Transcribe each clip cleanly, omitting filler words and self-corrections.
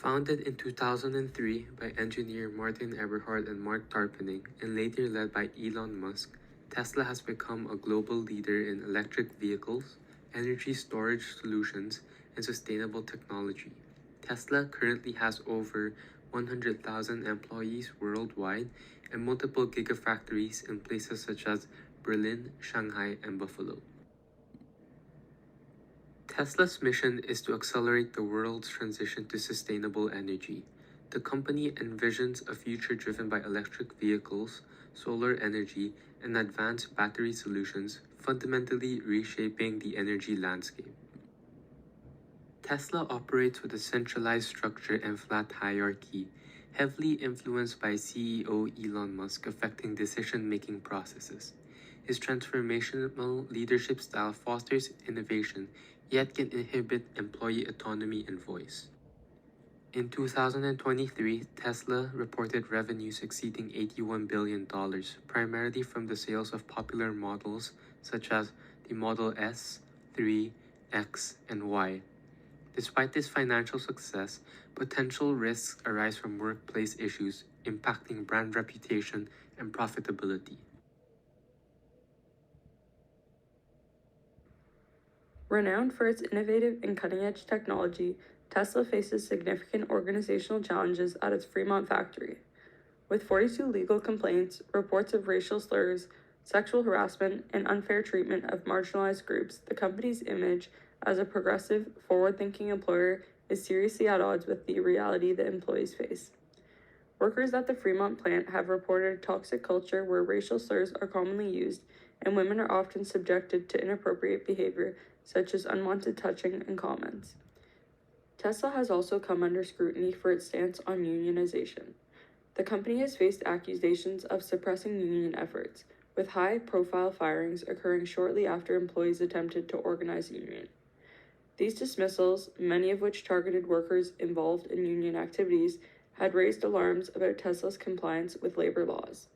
Founded in 2003 by engineer Martin Eberhard and Mark Tarpenning, and later led by Elon Musk, Tesla has become a global leader in electric vehicles, energy storage solutions, and sustainable technology. Tesla currently has over 100,000 employees worldwide and multiple gigafactories in places such as Berlin, Shanghai, and Buffalo. Tesla's mission is to accelerate the world's transition to sustainable energy. The company envisions a future driven by electric vehicles, solar energy, and advanced battery solutions, fundamentally reshaping the energy landscape. Tesla operates with a centralized structure and flat hierarchy, heavily influenced by CEO Elon Musk, affecting decision-making processes. His transformational leadership style fosters innovation, yet can inhibit employee autonomy and voice. In 2023, Tesla reported revenues exceeding $81 billion, primarily from the sales of popular models such as the Model S, 3, X, and Y. Despite this financial success, potential risks arise from workplace issues impacting brand reputation and profitability. Renowned for its innovative and cutting-edge technology, Tesla faces significant organizational challenges at its Fremont factory. With 42 legal complaints, reports of racial slurs, sexual harassment, and unfair treatment of marginalized groups, the company's image as a progressive, forward-thinking employer is seriously at odds with the reality that employees face. Workers at the Fremont plant have reported a toxic culture where racial slurs are commonly used, and women are often subjected to inappropriate behavior such as unwanted touching and comments. Tesla has also come under scrutiny for its stance on unionization. The company has faced accusations of suppressing union efforts, with high-profile firings occurring shortly after employees attempted to organize a union. These dismissals, many of which targeted workers involved in union activities, had raised alarms about Tesla's compliance with labor laws.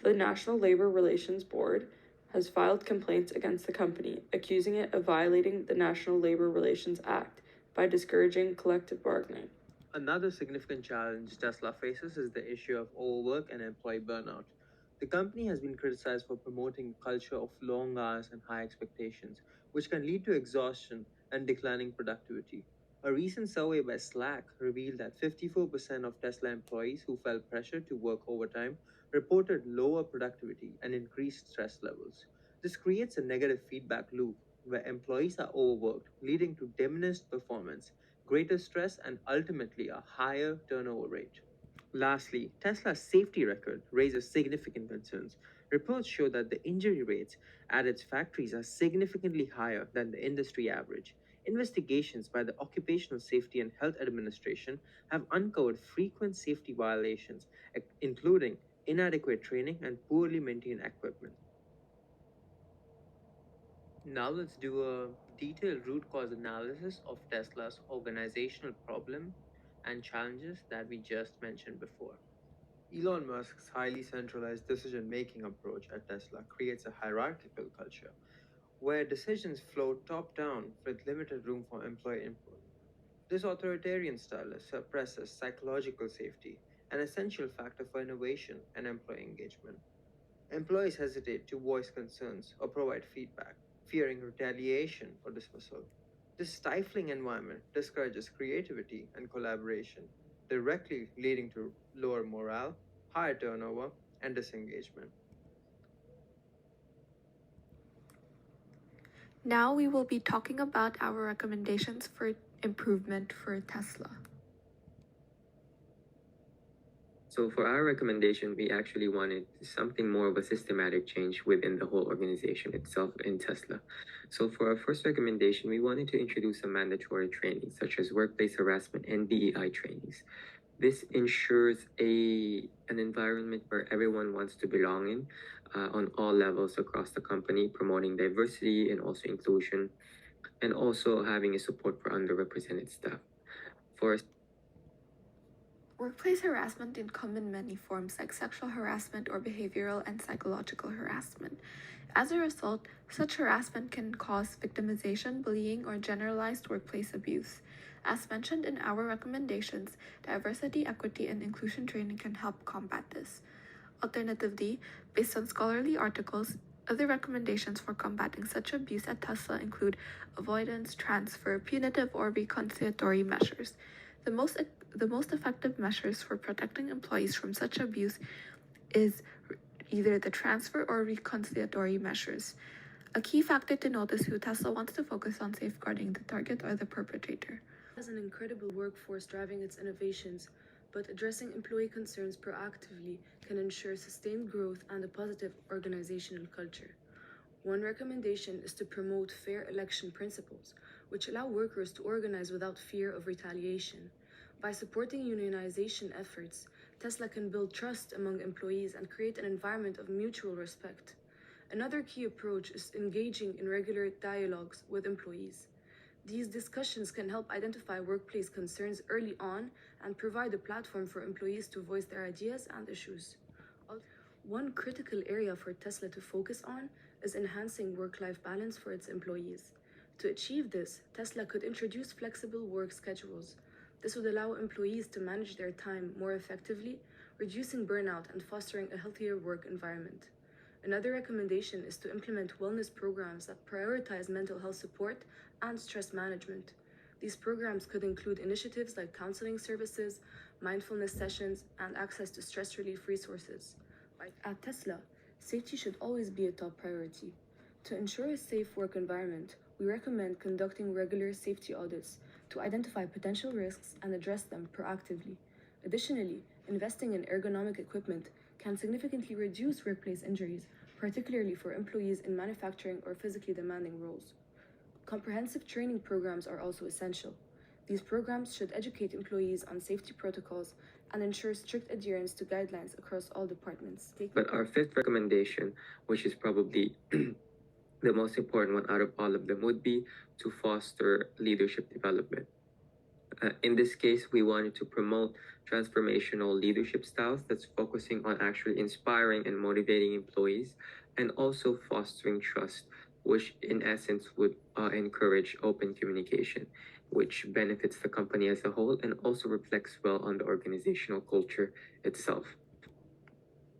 The National Labor Relations Board has filed complaints against the company, accusing it of violating the National Labor Relations Act by discouraging collective bargaining. Another significant challenge Tesla faces is the issue of overwork and employee burnout. The company has been criticized for promoting a culture of long hours and high expectations, which can lead to exhaustion and declining productivity. A recent survey by Slack revealed that 54% of Tesla employees who felt pressure to work overtime reported lower productivity and increased stress levels. This creates a negative feedback loop where employees are overworked, leading to diminished performance, greater stress, and ultimately a higher turnover rate. Lastly, Tesla's safety record raises significant concerns. Reports show that the injury rates at its factories are significantly higher than the industry average. Investigations by the Occupational Safety and Health Administration have uncovered frequent safety violations, including inadequate training and poorly maintained equipment. Now let's do a detailed root cause analysis of Tesla's organizational problem and challenges that we just mentioned before. Elon Musk's highly centralized decision making approach at Tesla creates a hierarchical culture where decisions flow top down with limited room for employee input. This authoritarian style suppresses psychological safety, an essential factor for innovation and employee engagement. Employees hesitate to voice concerns or provide feedback, fearing retaliation or dismissal. This stifling environment discourages creativity and collaboration, directly leading to lower morale, higher turnover, and disengagement. Now we will be talking about our recommendations for improvement for Tesla. So for our recommendation, we actually wanted something more of a systematic change within the whole organization itself in Tesla. So for our first recommendation, we wanted to introduce some mandatory trainings such as workplace harassment and DEI trainings. This ensures an environment where everyone wants to belong in on all levels across the company, promoting diversity and also inclusion, and also having a support for underrepresented staff. For Workplace harassment can come in many forms, like sexual harassment or behavioral and psychological harassment. As a result, such harassment can cause victimization, bullying, or generalized workplace abuse. As mentioned in our recommendations, diversity, equity, and inclusion training can help combat this. Alternatively, based on scholarly articles, other recommendations for combating such abuse at Tesla include avoidance, transfer, punitive, or reconciliatory measures. The most effective measures for protecting employees from such abuse is either the transfer or reconciliatory measures. A key factor to note is who Tesla wants to focus on safeguarding, the target or the perpetrator. Has an incredible workforce driving its innovations, but addressing employee concerns proactively can ensure sustained growth and a positive organizational culture. One recommendation is to promote fair election principles, which allow workers to organize without fear of retaliation. By supporting unionization efforts, Tesla can build trust among employees and create an environment of mutual respect. Another key approach is engaging in regular dialogues with employees. These discussions can help identify workplace concerns early on and provide a platform for employees to voice their ideas and issues. One critical area for Tesla to focus on is enhancing work-life balance for its employees. To achieve this, Tesla could introduce flexible work schedules. This would allow employees to manage their time more effectively, reducing burnout and fostering a healthier work environment. Another recommendation is to implement wellness programs that prioritize mental health support and stress management. These programs could include initiatives like counseling services, mindfulness sessions, and access to stress relief resources. At Tesla, safety should always be a top priority. To ensure a safe work environment, we recommend conducting regular safety audits to identify potential risks and address them proactively. Additionally, investing in ergonomic equipment can significantly reduce workplace injuries, particularly for employees in manufacturing or physically demanding roles. Comprehensive training programs are also essential. These programs should educate employees on safety protocols and ensure strict adherence to guidelines across all departments. But our fifth recommendation, which is probably the most important one out of all of them, would be to foster leadership development. In this case, we wanted to promote transformational leadership styles that's focusing on actually inspiring and motivating employees and also fostering trust, which in essence would encourage open communication, which benefits the company as a whole and also reflects well on the organizational culture itself.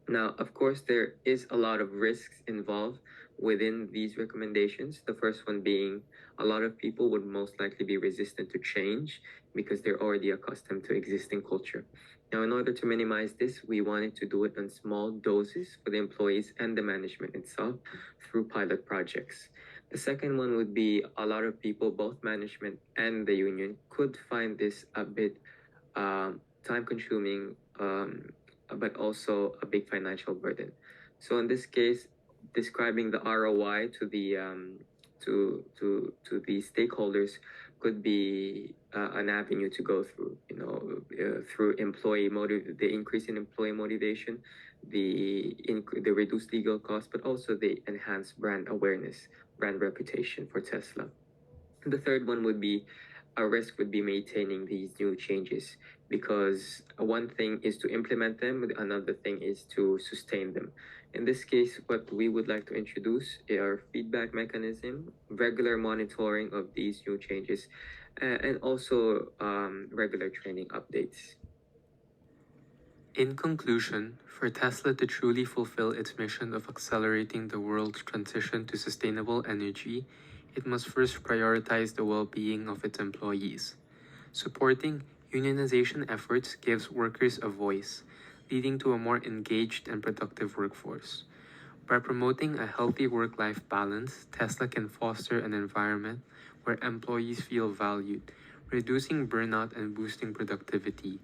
Now, of course, there is a lot of risks involved within these recommendations. The first one being a lot of people would most likely be resistant to change because they're already accustomed to existing culture. Now, in order to minimize this, we wanted to do it in small doses for the employees and the management itself through pilot projects. The second one would be a lot of people, both management and the union, could find this a bit time-consuming, but also a big financial burden. So in this case, describing the ROI to the stakeholders could be an avenue to go through. Through the increase in employee motivation, the reduced legal costs, but also the enhanced brand awareness, brand reputation for Tesla. And the third one would be a risk would be maintaining these new changes, because one thing is to implement them, another thing is to sustain them. In this case, what we would like to introduce are feedback mechanism, regular monitoring of these new changes, and also regular training updates. In conclusion, for Tesla to truly fulfill its mission of accelerating the world's transition to sustainable energy, it must first prioritize the well-being of its employees. Supporting unionization efforts gives workers a voice, leading to a more engaged and productive workforce. By promoting a healthy work-life balance, Tesla can foster an environment where employees feel valued, reducing burnout and boosting productivity.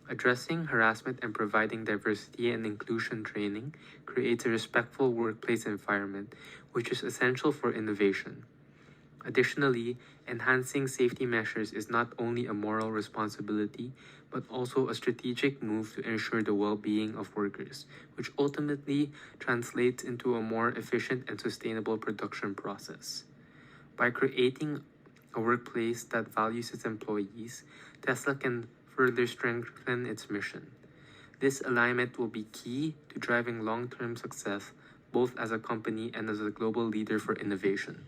Addressing harassment and providing diversity and inclusion training creates a respectful workplace environment, which is essential for innovation. Additionally, enhancing safety measures is not only a moral responsibility, but also a strategic move to ensure the well-being of workers, which ultimately translates into a more efficient and sustainable production process. By creating a workplace that values its employees, Tesla can further strengthen its mission. This alignment will be key to driving long-term success, both as a company and as a global leader for innovation.